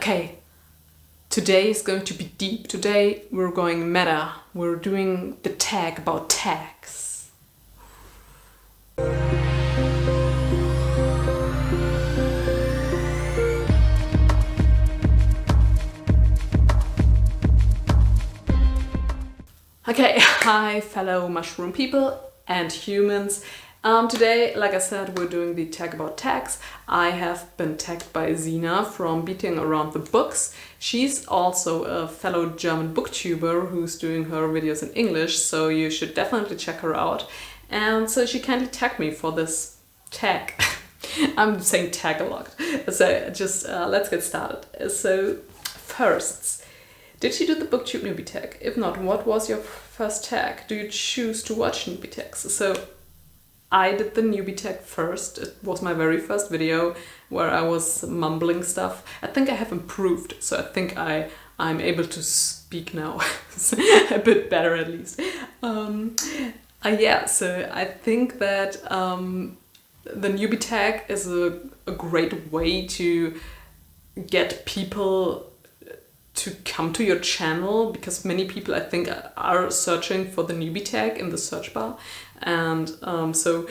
Okay, today is going to be deep. Today we're going meta. We're doing the tag about tags. Okay, hi fellow mushroom people and humans. Today, like I said, we're doing the tag about tags. I have been tagged by Zina from Beating Around the Books. She's also a fellow German booktuber who's doing her videos in English, so you should definitely check her out. And so she kindly tagged me for this tag. I'm saying tag a lot. So just let's get started. So first, did you do the Booktube Newbie tag? If not, what was your first tag? Do you choose to watch newbie tags? So I did the newbie tag first. It was my very first video where I was mumbling stuff. I think I have improved, so I think I'm able to speak now a bit better at least. Yeah, so I think that the newbie tag is a great way to get people to come to your channel, because many people I think are searching for the newbie tag in the search bar, and so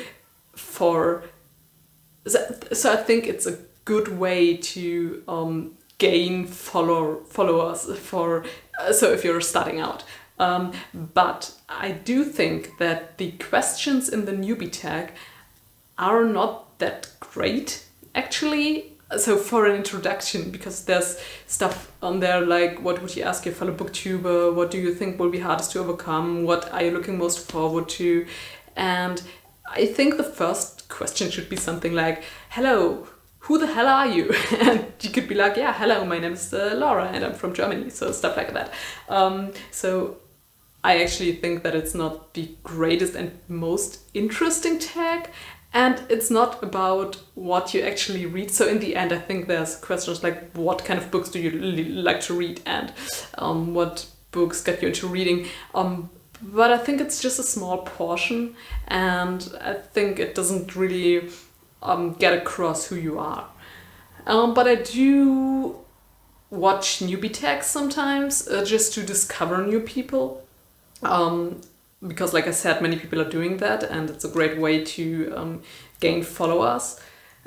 I think it's a good way to gain followers for so if you're starting out. But I do think that the questions in the newbie tag are not that great actually. So for an introduction, because there's stuff on there like, what would you ask your fellow booktuber? What do you think will be hardest to overcome? What are you looking most forward to? And I think the first question should be something like, hello, who the hell are you? And you could be like, yeah, hello, my name is Laura and I'm from Germany. So stuff like that. So I actually think that it's not the greatest and most interesting tag. And it's not about what you actually read. So in the end, I think there's questions like, what kind of books do you like to read, and what books get you into reading. But I think it's just a small portion, and I think it doesn't really get across who you are. But I do watch newbie tags sometimes just to discover new people. Because like I said, many people are doing that, and it's a great way to gain followers.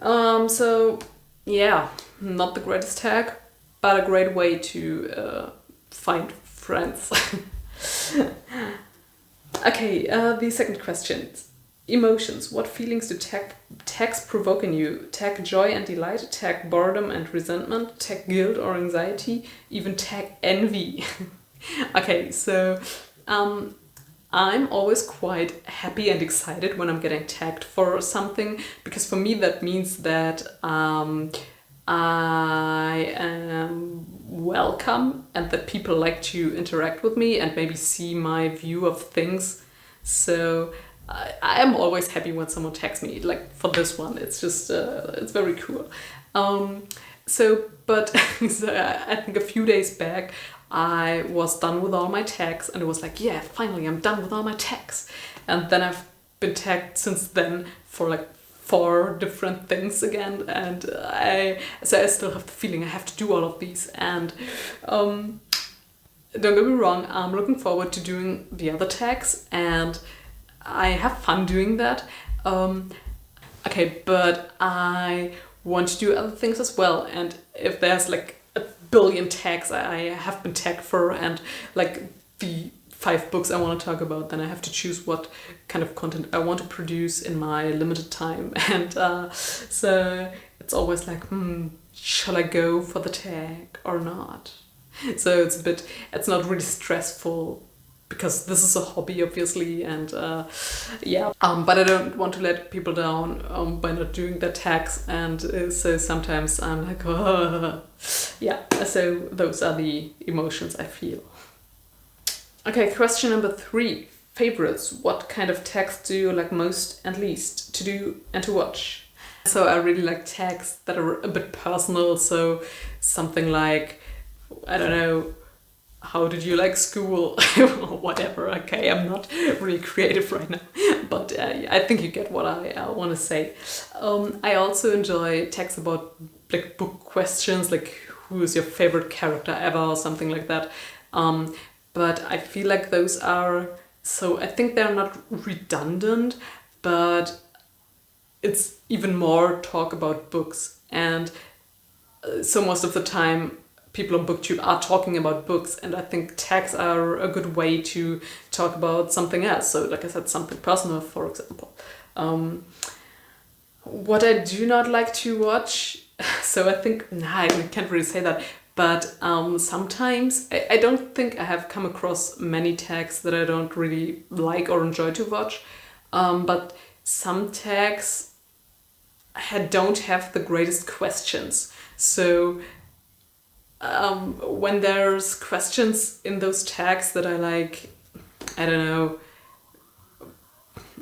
So yeah, not the greatest tag, but a great way to find friends. Okay, the second question. Emotions. What feelings do tags provoke in you? Tag joy and delight, tag boredom and resentment, tag guilt or anxiety, even tag envy. Okay, so I'm always quite happy and excited when I'm getting tagged for something, because for me that means that I am welcome and that people like to interact with me and maybe see my view of things. So I am always happy when someone tags me, like for this one. It's just, it's very cool. So I think a few days back, I was done with all my tags and it was like, yeah, finally I'm done with all my tags. And then I've been tagged since then for like 4 different things again, and I still have the feeling I have to do all of these. And don't get me wrong, I'm looking forward to doing the other tags and I have fun doing that. Okay, but I want to do other things as well, and if there's like a billion tags I have been tagged for and like the 5 books I want to talk about, then I have to choose what kind of content I want to produce in my limited time. And so it's always like, shall I go for the tag or not? So it's not really stressful, because this is a hobby obviously, and yeah, but I don't want to let people down by not doing their tags, and so sometimes I'm like, oh. Yeah, so those are the emotions I feel. Okay, question number 3, favorites. What kind of tags do you like most and least to do and to watch? So I really like tags that are a bit personal, so something like, I don't know, how did you like school? Or whatever. Okay, I'm not really creative right now, but I think you get what I want to say. I also enjoy tags about like book questions, like who is your favorite character ever or something like that. But I feel like those are, so I think they're not redundant, but it's even more talk about books. And so most of the time people on Booktube are talking about books, and I think tags are a good way to talk about something else. So like I said, something personal, for example. What I do not like to watch, so I think, I can't really say that, but sometimes, I don't think I have come across many tags that I don't really like or enjoy to watch, but some tags don't have the greatest questions. So when there's questions in those tags that I like, I don't know,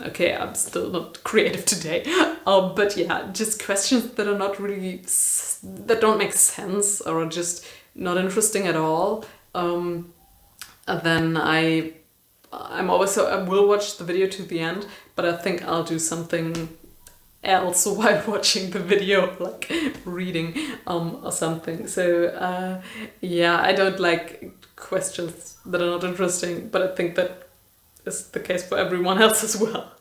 okay, I'm still not creative today, but yeah, just questions that are not really, that don't make sense or are just not interesting at all, then I will watch the video to the end, but I think I'll do something else while watching the video, like reading or something. So yeah, I don't like questions that are not interesting, but I think that is the case for everyone else as well.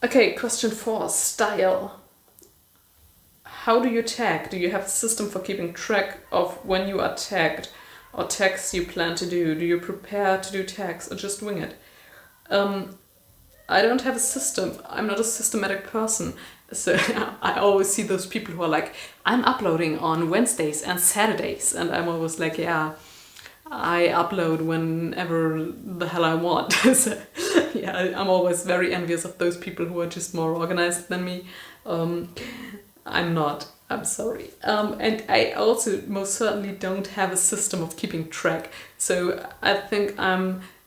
Okay, question 4, style. How do you tag? Do you have a system for keeping track of when you are tagged or tags you plan to do? Do you prepare to do tags or just wing it? I don't have a system. I'm not a systematic person. So I always see those people who are like, I'm uploading on Wednesdays and Saturdays. And I'm always like, yeah, I upload whenever the hell I want. So yeah, I'm always very envious of those people who are just more organized than me. I'm not. I'm sorry. And I also most certainly don't have a system of keeping track. So I think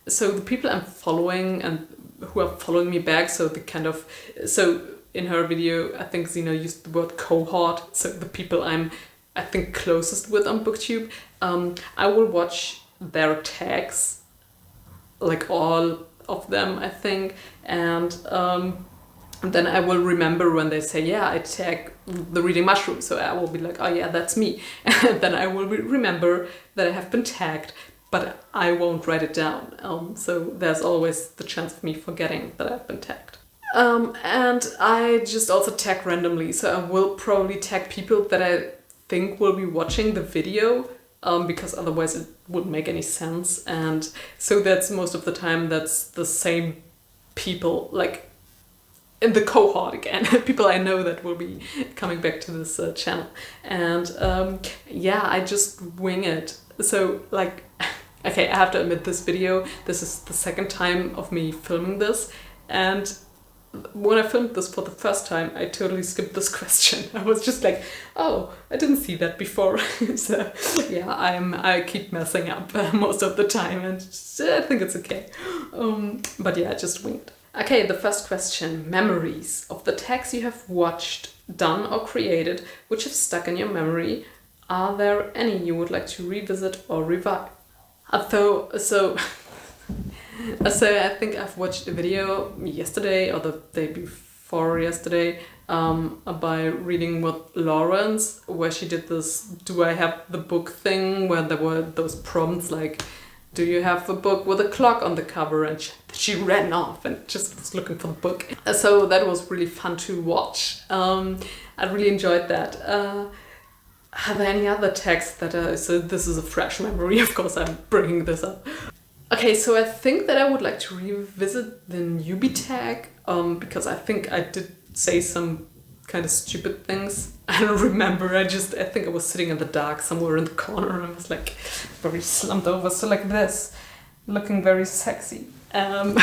so the people I'm following and who are following me back, so the kind of, so in her video, I think Zena used the word cohort, so the people I think closest with on Booktube, I will watch their tags, like all of them, I think, and then I will remember when they say, yeah, I tag the reading mushroom, so I will be like, oh yeah, that's me, and then I will remember that I have been tagged, but I won't write it down, so there's always the chance of me forgetting that I've been tagged. And I just also tag randomly, so I will probably tag people that I think will be watching the video, because otherwise it wouldn't make any sense. And so that's most of the time that's the same people, like in the cohort again, people I know that will be coming back to this channel. And yeah, I just wing it. So like, okay, I have to admit, this video, this is the second time of me filming this, and when I filmed this for the first time, I totally skipped this question. I was just like, oh, I didn't see that before. So yeah, I keep messing up most of the time, and I think it's okay. But yeah, I just winged. Okay, the first question, memories of the tags you have watched, done or created, which have stuck in your memory. Are there any you would like to revisit or revive? So I think I've watched a video yesterday or the day before yesterday by Reading with Lawrence, where she did this do I have the book thing, where there were those prompts like, do you have a book with a clock on the cover? And she ran off and just was looking for the book. So that was really fun to watch. I really enjoyed that. Are there any other tags that are, so this is a fresh memory, of course I'm bringing this up. Okay, so I think that I would like to revisit the newbie tag, because I think I did say some kind of stupid things. I don't remember, I think I was sitting in the dark somewhere in the corner and I was like very slumped over, so like this, looking very sexy. And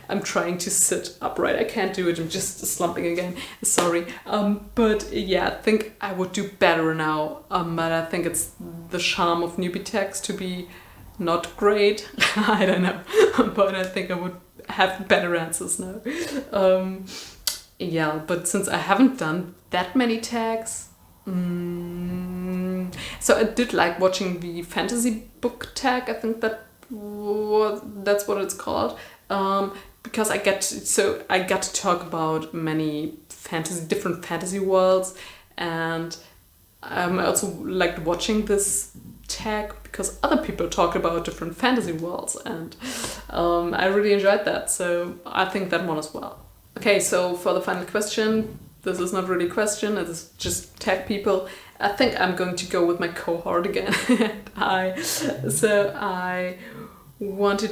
I'm trying to sit upright. I can't do it, I'm just slumping again, sorry. But yeah, I think I would do better now, but I think it's the charm of newbie tags to be not great. I don't know, but I think I would have better answers now. Yeah, but since I haven't done that many tags, so I did like watching the fantasy book tag. I think that's what it's called, because I got to talk about many different fantasy worlds, and I also liked watching this tag because other people talk about different fantasy worlds, and I really enjoyed that, so I think that one as well. Okay, so for the final question, this is not really a question, it is just tag people. I think I'm going to go with my cohort again. I want to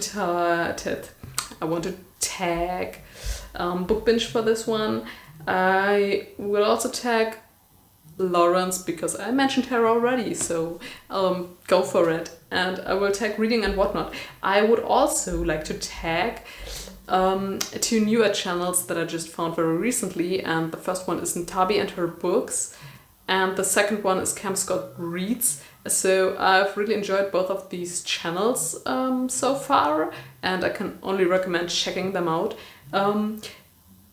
tag Book Binge for this one. I will also tag Lawrence because I mentioned her already, so go for it. And I will tag Reading and Whatnot. I would also like to tag two newer channels that I just found very recently, and the first one is Ntabi and her books, and the second one is Cam Scott Reads. So I've really enjoyed both of these channels so far, and I can only recommend checking them out.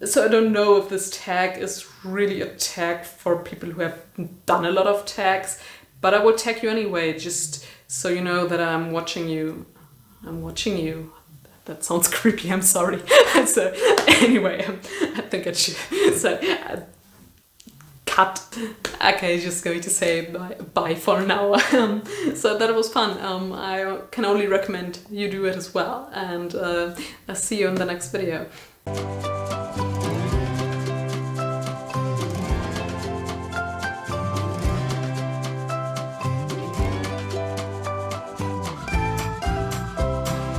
So I don't know if this tag is really a tag for people who have done a lot of tags, but I will tag you anyway, just so you know that I'm watching you. I'm watching you. That sounds creepy, I'm sorry. So anyway, I think I should say cut. Okay, just going to say bye for now. So that was fun. I can only recommend you do it as well, and I'll see you in the next video.